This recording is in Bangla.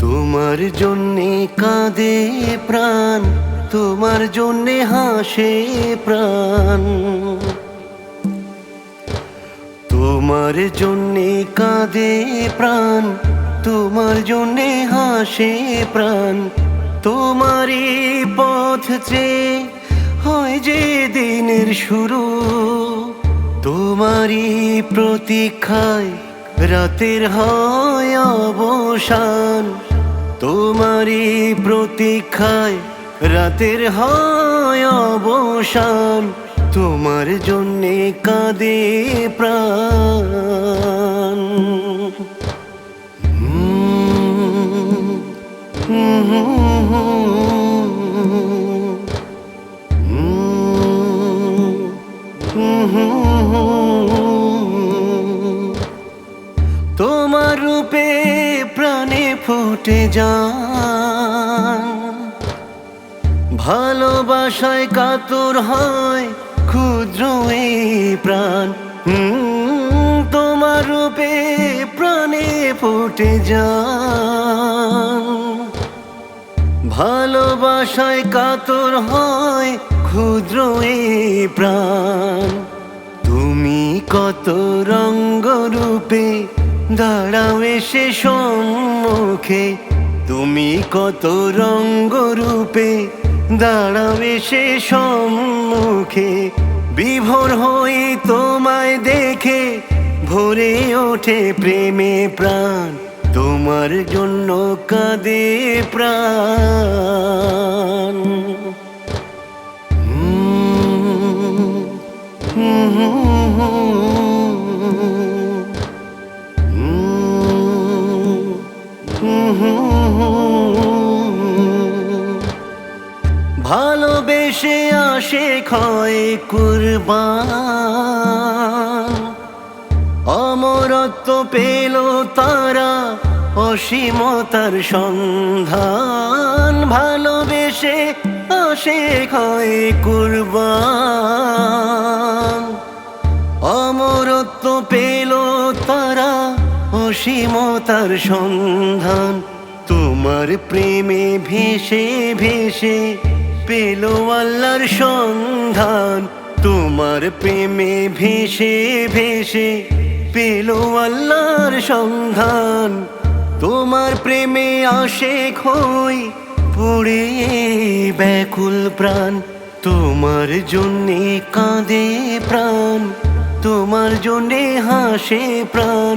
তোমার জন্যে কাঁদে প্রাণ, তোমার জন্যে হাসে প্রাণ। তোমার জন্যে কাঁদে প্রাণ, তোমার জন্যে হাসে প্রাণ। তোমারই পথ চেয়ে হয় যে দিনের শুরু, তোমারই প্রতীক্ষায় রাতের হয় অবসান। তোমারই প্রতীক্ষায় রাতের হয় অবসান। তোমার জন্যে কাঁদে প্রাণ। তোমার রূপে প্রাণে ফুটে যান, ভালোবাসায় কাতর হয় ক্ষুদ্র এই প্রাণ। তোমার রূপে প্রাণে ফুটে যান, ভালোবাসায় কাতর হয় ক্ষুদ্র এই প্রাণ। তুমি কত রঙ্গ রূপে দাঁড়াও এসে সম্মুখে, তুমি কত রঙ্গ রূপে দাঁড়াও এসে সম্মুখে। বিভোর হই তোমায় দেখে ভরে ওঠে প্রেমে প্রাণ। তোমার জন্য কাঁদে প্রাণ। ভালোবেসে আসে ক্ষয় কুরবান, অমরত্ব পেল তারা অসীমতার সন্ধান। ভালোবেসে আসে ক্ষয় কুরবান, অমরত্ব পেল তারা অসীমতার সন্ধান। তোমার প্রেমে ভেসে ভেসে পেল আল্লাহর সন্ধান। তোমার প্রেমে ভেসে ভেসে পেল আল্লাহর সন্ধান। তোমার প্রেমে আশেক হই পড়ে ব্যাকুল প্রাণ। তোমার জন্যে কাঁদে প্রাণ, তোমার জন্যে হাসে প্রাণ।